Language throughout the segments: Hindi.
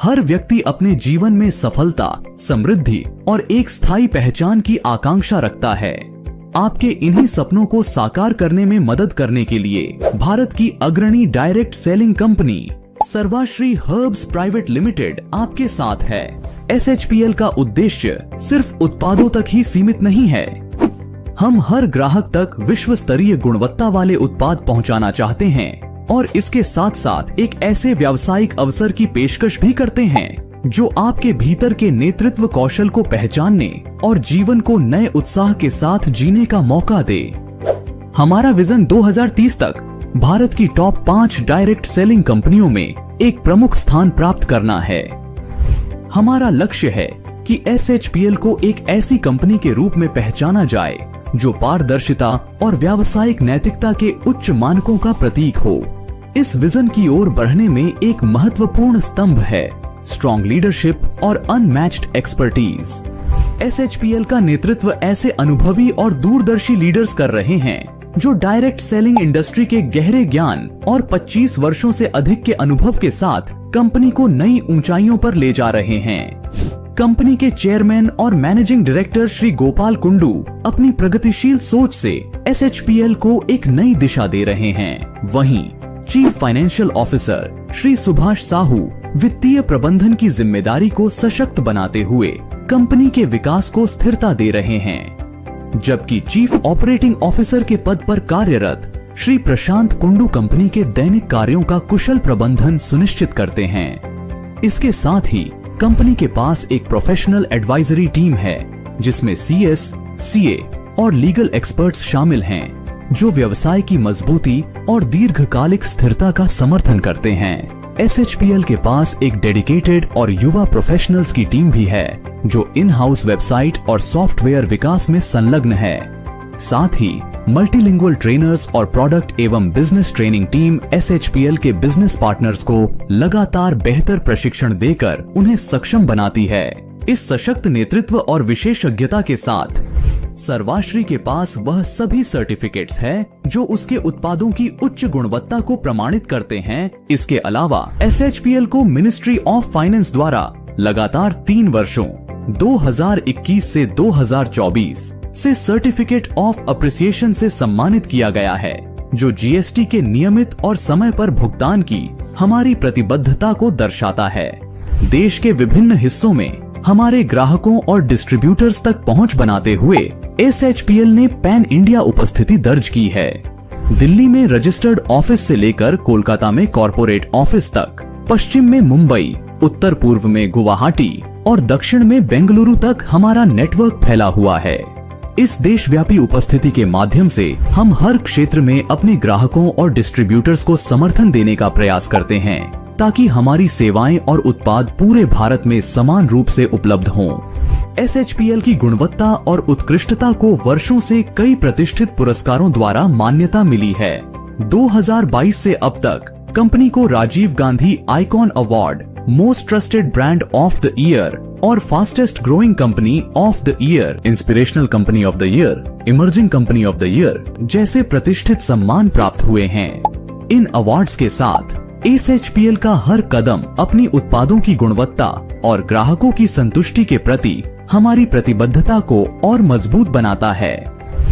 हर व्यक्ति अपने जीवन में सफलता, समृद्धि और एक स्थायी पहचान की आकांक्षा रखता है। आपके इन्हीं सपनों को साकार करने में मदद करने के लिए भारत की अग्रणी direct selling company Sarvashree herbs private limited आपके साथ है। SHPL का उद्देश्य सिर्फ उत्पादों तक ही सीमित नहीं है। हम हर ग्राहक तक विश्व स्तरीय गुणवत्ता वाले उत्पाद पहुंचाना चाहते हैं और इसके साथ साथ एक ऐसे व्यावसायिक अवसर की पेशकश भी करते हैं जो आपके भीतर के नेतृत्व कौशल को पहचानने और जीवन को नए उत्साह के साथ जीने का मौका दे। हमारा विजन 2030 तक भारत की टॉप 5 डायरेक्ट सेलिंग कंपनियों में एक प्रमुख स्थान प्राप्त करना है। हमारा लक्ष्य है कि SHPL को एक ऐसी कंपनी के रूप में पहचाना जाए जो पारदर्शिता और व्यावसायिक नैतिकता के उच्च मानकों का प्रतीक हो। इस विजन की ओर बढ़ने में एक महत्वपूर्ण स्तंभ है स्ट्रॉन्ग लीडरशिप और अनमैच्ड एक्सपर्टीज। SHPL का नेतृत्व ऐसे अनुभवी और दूरदर्शी लीडर्स कर रहे हैं जो डायरेक्ट सेलिंग इंडस्ट्री के गहरे ज्ञान और 25 वर्षों से अधिक के अनुभव के साथ कंपनी को नई ऊंचाइयों पर ले जा रहे हैं। कंपनी के चेयरमैन और मैनेजिंग डायरेक्टर श्री गोपाल कुंडू अपनी प्रगतिशील सोच से SHPL को एक नई दिशा दे रहे हैं। वहीं chief financial officer Shri Subhash Sahu वित्तीय प्रबंधन की जिम्मेदारी को सशक्त बनाते हुए कंपनी के विकास को स्थिरता दे रहे हैं, जबकि चीफ ऑपरेटिंग ऑफिसर के पद पर कार्यरत श्री प्रशांत कुंडू कंपनी के दैनिक कार्यों का कुशल प्रबंधन सुनिश्चित करते हैं। इसके साथ ही कंपनी के पास एक प्रोफेशनल एडवाइजरी टीम है जिसमें CS, CA और लीगल एक्सपर्ट्स शामिल हैं जो व्यवसाय की मजबूती और दीर्घकालिक स्थिरता का समर्थन करते हैं। SHPL के पास एक डेडिकेटेड और युवा प्रोफेशनल्स की टीम भी है जो इन हाउस वेबसाइट और सॉफ्टवेयर विकास में संलग्न है। साथ ही मल्टीलिंगुअल ट्रेनर्स और प्रोडक्ट एवं बिजनेस ट्रेनिंग टीम SHPL के बिजनेस पार्टनर्स को लगातार बेहतर प्रशिक्षण देकर उन्हें सक्षम बनाती है। इस सशक्त नेतृत्व और विशेषज्ञता के साथ सर्वाश्री के पास वह सभी सर्टिफिकेट्स है जो उसके उत्पादों की उच्च गुणवत्ता को प्रमाणित करते हैं। इसके अलावा SHPL को मिनिस्ट्री ऑफ फाइनेंस द्वारा लगातार 3 वर्षों 2021 से 2024 से सर्टिफिकेट ऑफ अप्रिसिएशन से सम्मानित किया गया है, जो GST के नियमित और समय पर भुगतान की हमारी प्रतिबद्धता को दर्शाता है। देश के विभिन्न हिस्सों में हमारे ग्राहकों और डिस्ट्रीब्यूटर्स तक पहुंच बनाते हुए SHPL ने पैन इंडिया उपस्थिति दर्ज की है। दिल्ली में रजिस्टर्ड ऑफिस से लेकर कोलकाता में कॉर्पोरेट ऑफिस तक, पश्चिम में मुंबई, उत्तर पूर्व में गुवाहाटी और दक्षिण में बेंगलुरु तक हमारा नेटवर्क फैला हुआ है। इस देशव्यापी उपस्थिति के माध्यम से हम हर क्षेत्र में अपने ग्राहकों और डिस्ट्रीब्यूटर्स को समर्थन देने का प्रयास करते हैं ताकि हमारी सेवाएं और उत्पाद पूरे भारत में समान रूप से उपलब्ध हों। SHPL की गुणवत्ता और उत्कृष्टता को वर्षों से कई प्रतिष्ठित पुरस्कारों द्वारा मान्यता मिली है। 2022 से अब तक कंपनी को Rajiv Gandhi icon award, most trusted brand of the year और fastest growing company of the year, inspirational company of the year, emerging company of the year जैसे प्रतिष्ठित सम्मान प्राप्त हुए हैं। इन अवार्ड्स के साथ SHPL का हर कदम अपनी उत्पादों की गुणवत्ता और ग्राहकों की संतुष्टि के प्रति हमारी प्रतिबद्धता को और मजबूत बनाता है।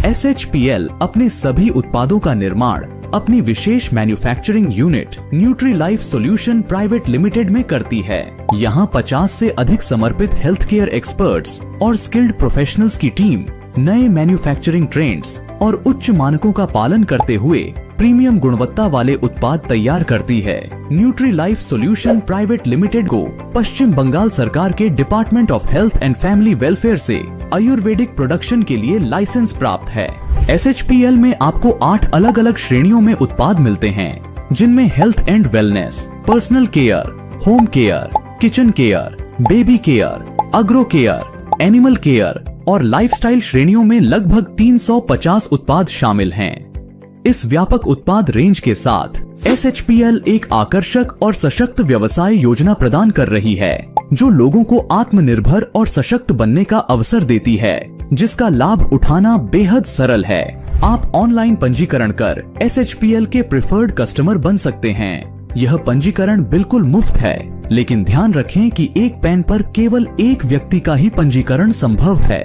SHPL अपने सभी उत्पादों का निर्माण अपनी विशेष manufacturing unit Nutrilife solution private limited में करती है। यहाँ 50 से अधिक समर्पित हेल्थ केयर एक्सपर्ट्स और स्किल्ड प्रोफेशनल्स की टीम नए मैन्युफैक्चरिंग ट्रेंड्स और उच्च मानकों का पालन करते हुए प्रीमियम गुणवत्ता वाले उत्पाद तैयार करती है। न्यूट्रीलाइफ सॉल्यूशन प्राइवेट लिमिटेड को पश्चिम बंगाल सरकार के department of health and family welfare से आयुर्वेदिक प्रोडक्शन के लिए लाइसेंस प्राप्त है। SHPL में आपको 8 अलग अलग श्रेणियों में उत्पाद मिलते हैं, जिनमें health and wellness, personal care, home care, kitchen care, baby care, agro care, animal care और लाइफस्टाइल श्रेणियों में लगभग 350 उत्पाद शामिल हैं। इस व्यापक उत्पाद रेंज के साथ SHPL एक आकर्षक और सशक्त व्यवसाय योजना प्रदान कर रही है, जो लोगों को आत्मनिर्भर और सशक्त बनने का अवसर देती है, जिसका लाभ उठाना बेहद सरल है। आप ऑनलाइन पंजीकरण कर SHPL के प्रिफर्ड कस्टमर बन सकते हैं। यह पंजीकरण बिल्कुल मुफ्त है, लेकिन ध्यान रखें कि एक पैन पर केवल एक व्यक्ति का ही पंजीकरण संभव है।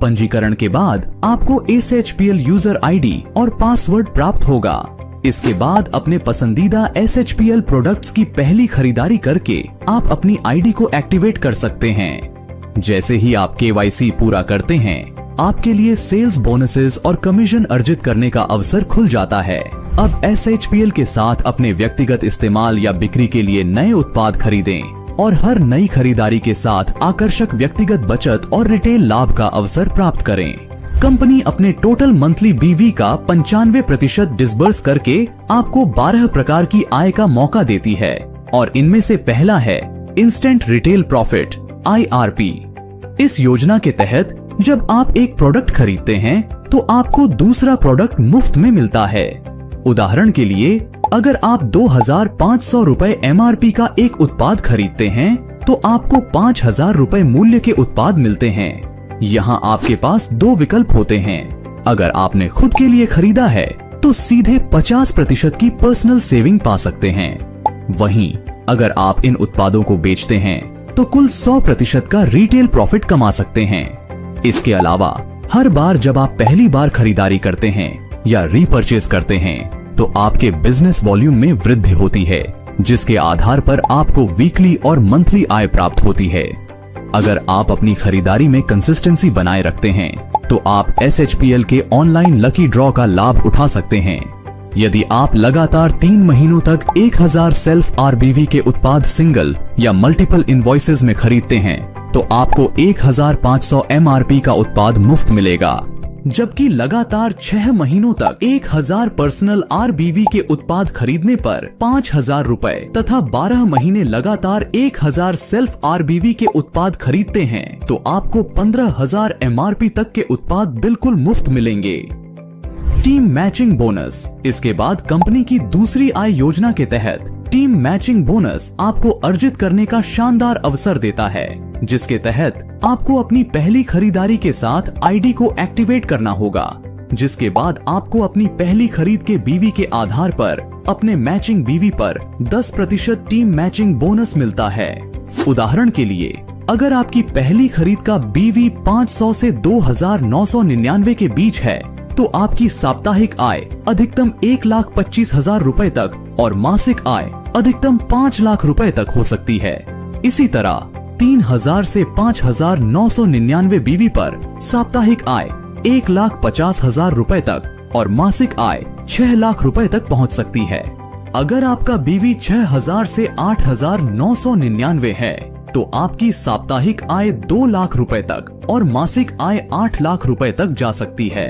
पंजीकरण के बाद आपको SHPL यूजर आईडी और पासवर्ड प्राप्त होगा। इसके बाद अपने पसंदीदा SHPL प्रोडक्ट्स की पहली खरीदारी करके आप अपनी आईडी को एक्टिवेट कर सकते हैं। जैसे ही आप KYC पूरा करते हैं, आपके लिए सेल्स बोनसेस और कमीशन अर्जित करने का अवसर खुल जाता है। अब SHPL के साथ अपने व्यक्तिगत इस्तेमाल या बिक्री के लिए नए उत्पाद खरीदें और हर नई खरीदारी के साथ आकर्षक व्यक्तिगत बचत और रिटेल लाभ का अवसर प्राप्त करें। कंपनी अपने टोटल मंथली BV का 95% डिसबर्स करके आपको 12 प्रकार की आय का मौका देती है और इनमें से पहला है इंस्टेंट रिटेल प्रॉफिट IRP। इस योजना के तहत जब आप एक प्रोडक्ट खरीदते हैं तो आपको दूसरा प्रोडक्ट मुफ्त में मिलता है। उदाहरण के लिए, अगर आप 2500 रुपए MRP का एक उत्पाद खरीदते हैं तो आपको 5000 रुपए मूल्य के उत्पाद मिलते हैं। यहाँ आपके पास 2 विकल्प होते हैं। अगर आपने खुद के लिए खरीदा है तो सीधे 50% की पर्सनल सेविंग पा सकते हैं। वहीं अगर आप इन उत्पादों को बेचते हैं तो कुल 100% का रिटेल प्रॉफिट कमा सकते हैं। इसके अलावा हर बार जब आप पहली बार खरीदारी करते हैं या रीपरचेज करते हैं तो आपके बिजनेस वॉल्यूम में वृद्धि होती है, जिसके आधार पर आपको वीकली और मंथली आय प्राप्त होती है। अगर आप अपनी खरीदारी में कंसिस्टेंसी बनाए रखते हैं तो आप SHPL के ऑनलाइन लकी ड्रॉ का लाभ उठा सकते हैं। यदि आप लगातार 3 महीनों तक 1000 सेल्फ RBV के उत्पाद सिंगल या मल्टीपल इनवॉइसेस में खरीदते हैं तो आपको 1500 MRP का उत्पाद मुफ्त मिलेगा। जबकि लगातार 6 महीनों तक 1000 पर्सनल RBV के उत्पाद खरीदने पर 5000 रुपए तथा 12 महीने लगातार 1000 सेल्फ RBV के उत्पाद खरीदते हैं तो आपको 15000 MRP तक के उत्पाद बिल्कुल मुफ्त मिलेंगे। Team matching bonus. इसके बाद कंपनी की दूसरी आय योजना के तहत टीम मैचिंग बोनस आपको अर्जित करने का शानदार अवसर देता है, जिसके तहत आपको अपनी पहली खरीदारी के साथ आईडी को एक्टिवेट करना होगा, जिसके बाद आपको अपनी पहली खरीद के BV के आधार पर अपने मैचिंग BV पर 10% टीम मैचिंग बोनस मिलता है। उदाहरण के लिए, अगर आपकी पहली खरीद का BV 500 से 2999 के बीच है तो आपकी साप्ताहिक आय अधिकतम 1,25,000 रुपए तक और मासिक आय अधिकतम 5 लाख रुपए तक हो सकती है। इसी तरह 3000 से 5,999 BV पर साप्ताहिक आय 1,50,000 रुपए तक और मासिक आय 6 लाख रुपए तक पहुंच सकती है। अगर आपका BV 6000 से 8,999 है तो आपकी साप्ताहिक आय 2 लाख रुपए तक और मासिक आय 8 लाख रुपए तक जा सकती है।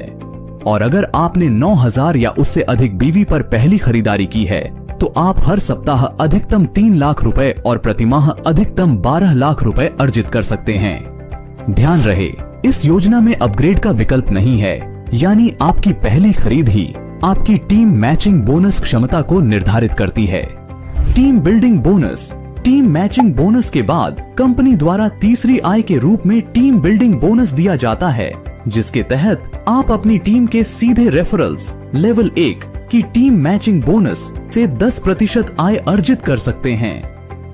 और अगर आपने 9000 या उससे अधिक BV पर पहली खरीदारी की है तो आप हर सप्ताह अधिकतम 3 लाख रुपए और प्रतिमाह अधिकतम 12 लाख रुपए अर्जित कर सकते हैं। ध्यान रहे, इस योजना में अपग्रेड का विकल्प नहीं है, यानी आपकी पहली खरीद ही आपकी टीम मैचिंग बोनस क्षमता को निर्धारित करती है। Team building bonus. Team matching bonus के बाद कंपनी द्वारा तीसरी आय के रूप में टीम बिल्डिंग बोनस दिया जाता है, जिसके तहत आप अपनी टीम के सीधे रेफरल्स लेवल 1 की टीम मैचिंग बोनस से 10% आय अर्जित कर सकते हैं।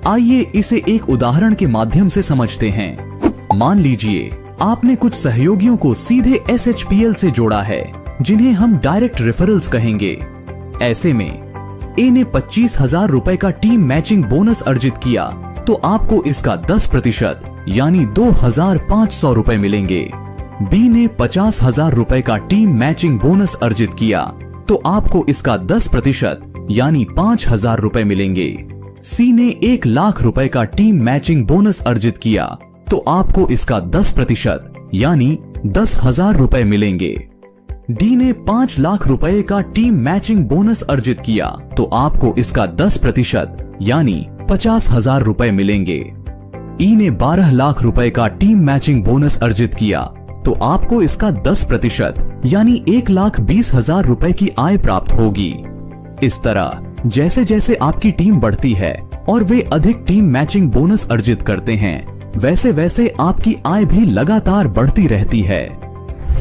आइए इसे एक उदाहरण के माध्यम से समझते हैं। मान लीजिए आपने कुछ सहयोगियों को सीधे SHPL से जोड़ा है, जिन्हें हम डायरेक्ट रेफरल्स कहेंगे। ऐसे में A ने 25,000 रुपए का टीम मैचिंग बोनस अर्जित किया तो आपको इसका 10% यानी 2,500 रुपए मिलेंगे। B ने 50,000 रुपए का टीम मैचिंग बोनस अर्जित किया तो आपको इसका 10% यानी 5,000 रुपए मिलेंगे। C ने 1 लाख रुपए का टीम मैचिंग बोनस अर्जित किया तो आपको इसका 10% यानी 10,000 रुपए मिलेंगे। D ने 5 लाख रुपए का टीम मैचिंग बोनस अर्जित किया तो आपको इसका 10% यानी 50,000 रुपए मिलेंगे। E ने 12 लाख रुपए का टीम मैचिंग बोनस अर्जित किया तो आपको इसका 10% यानी 1,20,000 रुपए की आय प्राप्त होगी। इस तरह जैसे जैसे आपकी टीम बढ़ती है और वे अधिक टीम मैचिंग बोनस अर्जित करते हैं, वैसे वैसे आपकी आय भी लगातार बढ़ती रहती है।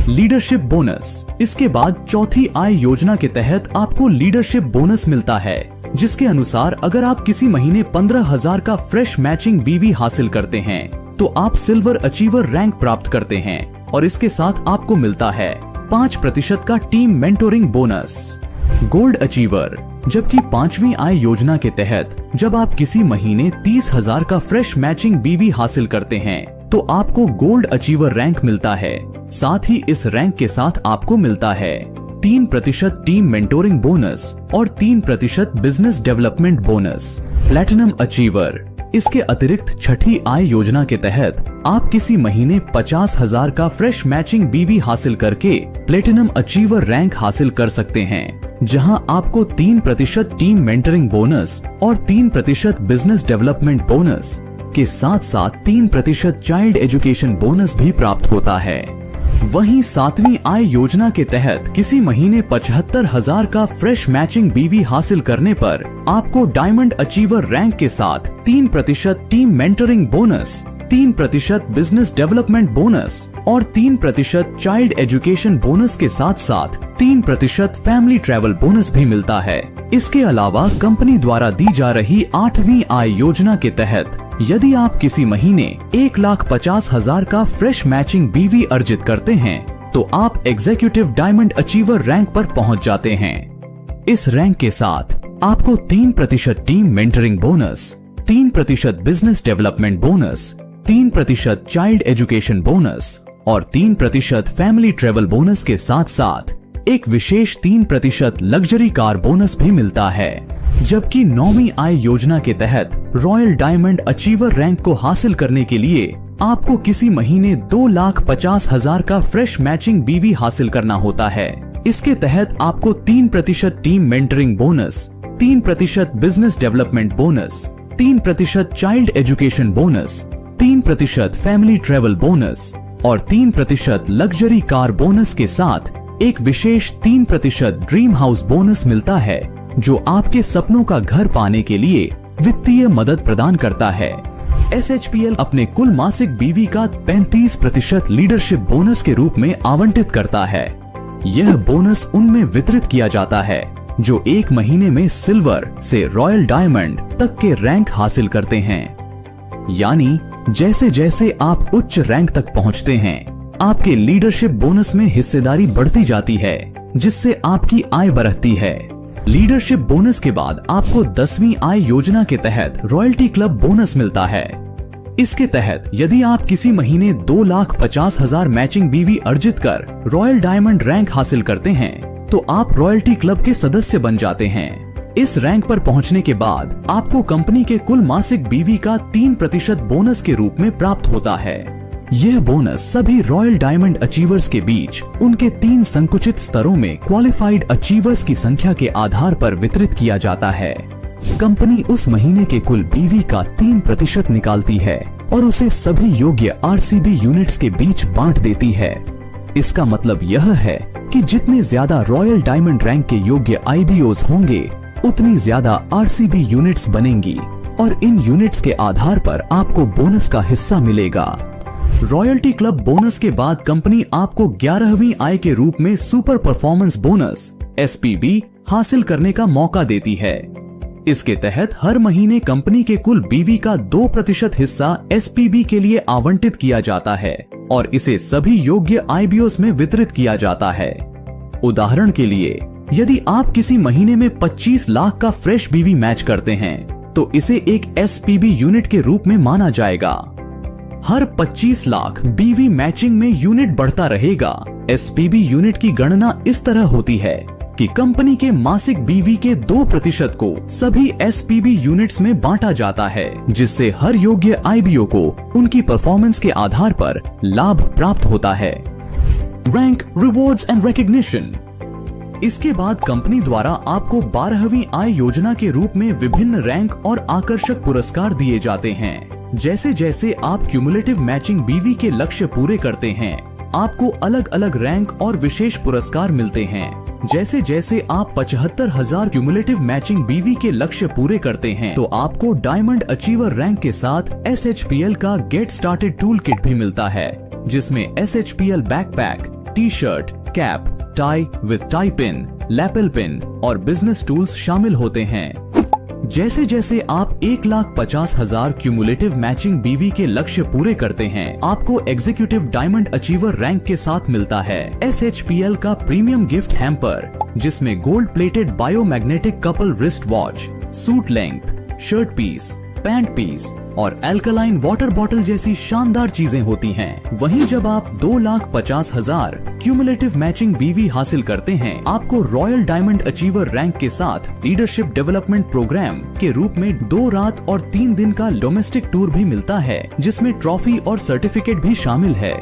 Leadership bonus. इसके बाद चौथी आय योजना के तहत आपको लीडरशिप बोनस मिलता है, जिसके अनुसार अगर आप किसी महीने 15,000 का फ्रेश मैचिंग बीवी हासिल करते हैं तो आप सिल्वर अचीवर रैंक प्राप्त करते हैं और इसके साथ आपको मिलता है 5% का team mentoring bonus. Gold achiever, जबकि 5वीं आय योजना के तहत जब आप किसी महीने 30,000 का फ्रेश मैचिंग बीवी हासिल करते हैं तो आपको गोल्ड अचीवर रैंक मिलता है। साथ ही इस रैंक के साथ आपको मिलता है 3% टीम मेंटोरिंग बोनस और 3% business development bonus. Platinum achiever, इसके अतिरिक्त 6ठी आय योजना के तहत आप किसी महीने 50,000 का फ्रेश मैचिंग बीवी हासिल करके प्लेटिनम अचीवर रैंक हासिल कर सकते हैं, जहां आपको 3% टीम मेंटरिंग बोनस और 3% बिजनेस डेवलपमेंट बोनस के साथ साथ 3% चाइल्ड एजुकेशन बोनस भी प्राप्त होता है। वहीं 7वीं आय योजना के तहत किसी महीने 75,000 का फ्रेश मैचिंग बीवी हासिल करने पर आपको डायमंड अचीवर रैंक के साथ 3% team mentoring bonus, 3% business development bonus और 3% चाइल्ड एजुकेशन बोनस के साथ साथ 3% फैमिली ट्रैवल बोनस भी मिलता है। इसके अलावा कंपनी द्वारा दी जा रही 8वीं आय योजना के तहत यदि आप किसी महीने 1,50,000 का फ्रेश मैचिंग बीवी अर्जित करते हैं तो आप एग्जीक्यूटिव डायमंड अचीवर रैंक पर पहुंच जाते हैं। इस रैंक के साथ आपको 3% team mentoring bonus, 3% business development bonus, 3% child education bonus और 3% फैमिली ट्रैवल बोनस के साथ साथ एक विशेष 3% लग्जरी कार बोनस भी मिलता है। जबकि 9वीं आय योजना के तहत रॉयल डायमंड अचीवर रैंक को हासिल करने के लिए आपको किसी महीने 2,50,000 का फ्रेश मैचिंग बीवी हासिल करना होता है। इसके तहत आपको 3% team mentoring bonus, 3% business development bonus, 3% child education bonus, 3% family travel bonus और 3% लग्जरी कार बोनस के साथ एक विशेष 3% ड्रीम हाउस बोनस मिलता है, जो आपके सपनों का घर पाने के लिए वित्तीय मदद प्रदान करता है। SHPL अपने कुल मासिक बीवी का 35% लीडरशिप बोनस के रूप में आवंटित करता है। यह बोनस उनमें वितरित किया जाता है जो एक महीने में सिल्वर से रॉयल डायमंड तक के रैंक हासिल करते हैं। यानी जैसे जैसे आप उच्च रैंक तक पहुंचते हैं, आपके लीडरशिप बोनस में हिस्सेदारी बढ़ती जाती है, जिससे आपकी आय बढ़ती है। लीडरशिप बोनस के बाद आपको 10वीं आय योजना के तहत रॉयल्टी क्लब बोनस मिलता है। इसके तहत यदि आप किसी महीने 2,50,000 मैचिंग बीवी अर्जित कर रॉयल डायमंड रैंक हासिल करते हैं तो आप रॉयल्टी क्लब के सदस्य बन जाते हैं। इस रैंक पर पहुंचने के बाद आपको कंपनी के कुल मासिक बीवी का 3% बोनस के रूप में प्राप्त होता है। यह बोनस सभी रॉयल डायमंड अचीवर्स के बीच उनके 3 संकुचित स्तरों में क्वालिफाइड अचीवर्स की संख्या के आधार पर वितरित किया जाता है। कंपनी उस महीने के कुल बीवी का 3% निकालती है और उसे सभी योग्य RCB यूनिट्स के बीच बांट देती है। इसका मतलब यह है कि जितने ज्यादा रॉयल डायमंड रैंक के योग्य IBOs होंगे, उतनी ज्यादा RCB यूनिट्स बनेंगी और इन यूनिट्स के आधार पर आपको बोनस का हिस्सा मिलेगा। रॉयल्टी क्लब बोनस के बाद कंपनी आपको 11वीं आय के रूप में सुपर परफॉर्मेंस बोनस SPB हासिल करने का मौका देती है। इसके तहत हर महीने कंपनी के कुल बीवी का 2% हिस्सा SPB के लिए आवंटित किया जाता है और इसे सभी योग्य IBOs में वितरित किया जाता है। उदाहरण के लिए, यदि आप किसी महीने में 25 लाख का फ्रेश बीवी मैच करते हैं तो इसे एक SPB यूनिट के रूप में माना जाएगा। हर 25 लाख बीवी मैचिंग में यूनिट बढ़ता रहेगा। SPB यूनिट की गणना इस तरह होती है कि कंपनी के मासिक बीवी के 2% को सभी SPB यूनिट्स में बांटा जाता है, जिससे हर योग्य IBO को उनकी परफॉर्मेंस के आधार पर लाभ प्राप्त होता है। Rank, rewards and recognition. इसके बाद कंपनी द्वारा आपको 12वीं आय योजना के रूप में विभिन्न रैंक और आकर्षक पुरस्कार दिए जाते हैं। जैसे जैसे आप क्यूमुलेटिव मैचिंग बीवी के लक्ष्य पूरे करते हैं, आपको अलग अलग रैंक और विशेष पुरस्कार मिलते हैं। जैसे जैसे आप 75,000 क्यूमुलेटिव मैचिंग बीवी के लक्ष्य पूरे करते हैं तो आपको डायमंड अचीवर रैंक के साथ SHPL का गेट स्टार्टेड टूल किट भी मिलता है, जिसमें SHPL backpack, T-shirt, cap, tie with tie pin, lapel pin और बिजनेस टूल्स शामिल होते हैं। जैसे जैसे आप 1,50,000 क्यूमुलेटिव मैचिंग बीवी के लक्ष्य पूरे करते हैं, आपको एग्जीक्यूटिव डायमंड अचीवर रैंक के साथ मिलता है SHPL का प्रीमियम गिफ्ट हैम्पर, जिसमें gold plated biomagnetic couple wrist watch, suit length, shirt piece, pant piece और एल्कलाइन वाटर बॉटल जैसी शानदार चीजें होती हैं। वहीं जब आप 2,50,000 क्यूमुलेटिव मैचिंग बीवी हासिल करते हैं, आपको रॉयल डायमंड अचीवर रैंक के साथ लीडरशिप डेवलपमेंट प्रोग्राम के रूप में 2 रात और 3 दिन का डोमेस्टिक टूर भी मिलता है, जिसमें ट्रॉफी और सर्टिफिकेट भी शामिल है।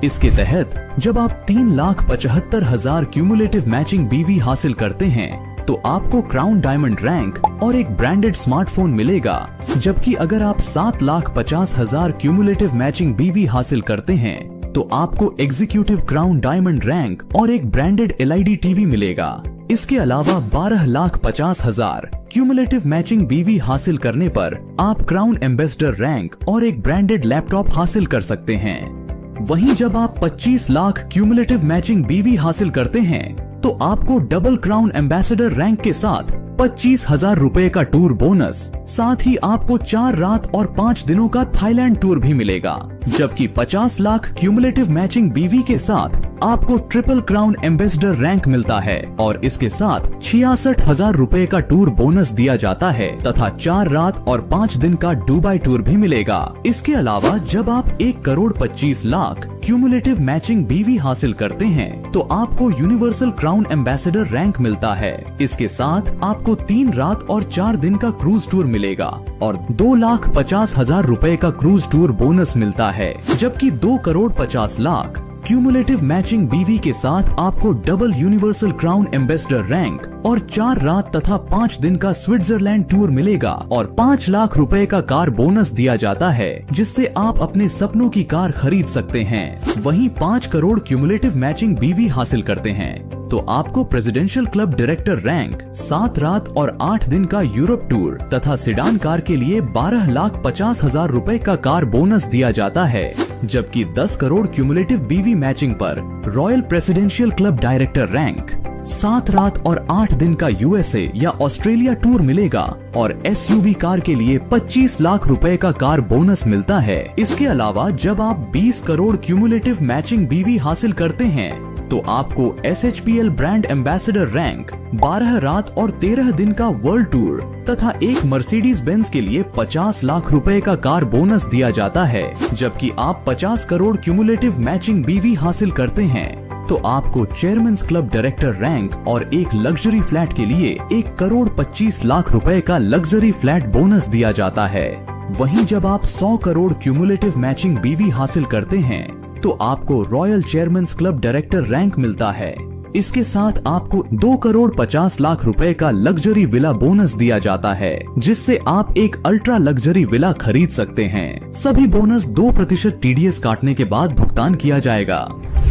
इसके तहत जब आप 3,75,000 क्यूमुलेटिव मैचिंग बीवी हासिल करते हैं, तो आपको क्राउन डायमंड रैंक और एक ब्रांडेड स्मार्टफोन मिलेगा, जबकि अगर आप 7,50,000 क्यूमुलेटिव मैचिंग बीवी हासिल करते हैं, तो आपको एग्जीक्यूटिव क्राउन डायमंड रैंक और एक ब्रांडेड LED टीवी मिलेगा। इसके अलावा 12,50,000 क्यूमुलेटिव मैचिंग बीवी हासिल करने पर आप क्राउन एम्बेसडर रैंक और एक ब्रांडेड लैपटॉप हासिल कर सकते हैं। वहीं जब आप 25 लाख क्यूमुलेटिव मैचिंग बीवी हासिल करते हैं, तो आपको डबल क्राउन एम्बेसडर रैंक के साथ 25,000 रुपए का टूर बोनस, साथ ही आपको 4 रात और 5 दिनों का थाईलैंड टूर भी मिलेगा। जबकि 50 लाख क्यूमुलेटिव मैचिंग बीवी के साथ आपको ट्रिपल क्राउन एम्बेसडर रैंक मिलता है और इसके साथ 66,000 रुपए का टूर बोनस दिया जाता है तथा 4 रात और 5 दिन का दुबई टूर भी मिलेगा। इसके अलावा जब आप 1,25,00,000 क्यूमुलेटिव मैचिंग बीवी हासिल करते हैं, तो आपको यूनिवर्सल क्राउन एम्बेसडर रैंक मिलता है। इसके साथ आपको 3 रात और 4 दिन का क्रूज टूर मिलेगा और 2,50,000 रुपए का क्रूज टूर बोनस मिलता है। जबकि 2,50,00,000 क्यूमुलेटिव मैचिंग बीवी के साथ आपको double universal crown ambassador rank और 4 रात तथा 5 दिन का स्विट्जरलैंड टूर मिलेगा और 5 लाख रुपए का कार बोनस दिया जाता है, जिससे आप अपने सपनों की कार खरीद सकते हैं। वहीं 5 करोड़ क्यूमुलेटिव मैचिंग बीवी हासिल करते हैं, तो आपको प्रेसिडेंशियल क्लब डायरेक्टर रैंक, 7 रात और 8 दिन का यूरोप टूर तथा सिडान कार के लिए 12,50,000 रुपए का कार बोनस दिया जाता है। जबकि 10 करोड़ क्यूमुलेटिव बीवी मैचिंग पर royal presidential club director rank, 7 रात और 8 दिन का USA या ऑस्ट्रेलिया टूर मिलेगा और SUV कार के लिए 25 लाख रुपए का कार बोनस मिलता है। इसके अलावा जब आप 20 करोड़ क्यूमुलेटिव मैचिंग बीवी हासिल करते हैं, तो आपको SHPL ब्रांड एम्बेसडर रैंक, 12 रात और 13 दिन का वर्ल्ड टूर तथा एक मर्सिडीज बेंज के लिए 50 लाख रुपए का कार बोनस दिया जाता है। जबकि आप 50 करोड़ क्यूमुलेटिव मैचिंग बीवी हासिल करते हैं, तो आपको चेयरमैन्स क्लब डायरेक्टर रैंक और एक लग्जरी फ्लैट के लिए 1,25,00,000 रुपए का लग्जरी फ्लैट बोनस दिया जाता है। वहीं जब आप 100 करोड़ क्यूमुलेटिव मैचिंग बीवी हासिल करते हैं, तो आपको royal chairman's club director rank मिलता है। इसके साथ आपको 2,50,00,000 रुपए का लग्जरी विला बोनस दिया जाता है, जिससे आप एक अल्ट्रा लग्जरी विला खरीद सकते हैं। सभी बोनस 2% TDS काटने के बाद भुगतान किया जाएगा।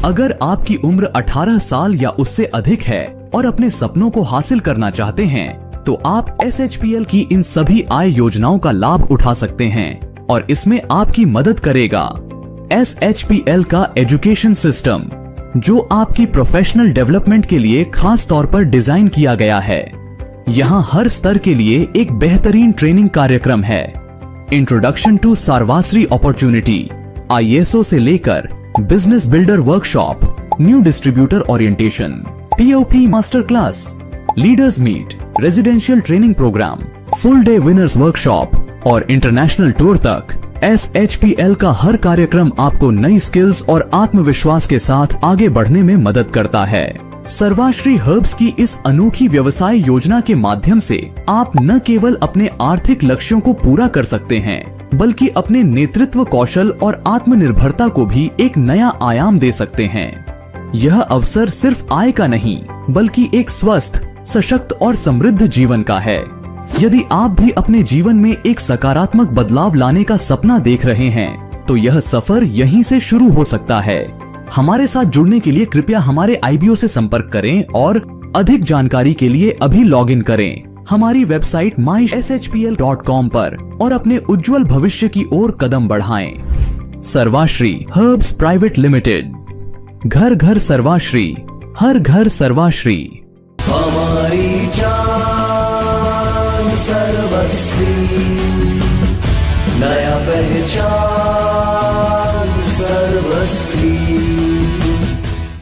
अगर आपकी उम्र 18 साल या उससे अधिक है और अपने सपनों को हासिल करना चाहते हैं, तो आप SHPL की इन सभी आय योजनाओं का लाभ उठा सकते हैं और इसमें आपकी मदद करेगा SHPL का एजुकेशन सिस्टम, जो आपकी प्रोफेशनल डेवलपमेंट के लिए खास तौर पर डिजाइन किया गया है। यहाँ हर स्तर के लिए एक बेहतरीन ट्रेनिंग कार्यक्रम है। Introduction to Sarvashri opportunity, ISO से लेकर business builder workshop, new distributor orientation, POP master class, leaders meet, residential training programme, full day winners workshop और इंटरनेशनल टूर तक SHPL का हर कार्यक्रम आपको नई स्किल्स और आत्मविश्वास के साथ आगे बढ़ने में मदद करता है। सर्वाश्री हर्ब्स की इस अनोखी व्यवसाय योजना के माध्यम से आप न केवल अपने आर्थिक लक्ष्यों को पूरा कर सकते हैं, बल्कि अपने नेतृत्व कौशल और आत्मनिर्भरता को भी एक नया आयाम दे सकते हैं। यह अवसर सिर्फ आय का नहीं, बल्कि एक स्वस्थ, सशक्त और समृद्ध जीवन का है। यदि आप भी अपने जीवन में एक सकारात्मक बदलाव लाने का सपना देख रहे हैं, तो यह सफर यहीं से शुरू हो सकता है। हमारे साथ जुड़ने के लिए कृपया हमारे IBO से संपर्क करें और अधिक जानकारी के लिए अभी लॉग इन करें हमारी वेबसाइट myshpl.com पर और अपने उज्जवल भविष्य की ओर कदम बढ़ाएं। सर्वाश्री हर्ब्स प्राइवेट लिमिटेड, घर घर सर्वाश्री, हर घर सर्वाश्री। हमारी जान सर्व पहचान।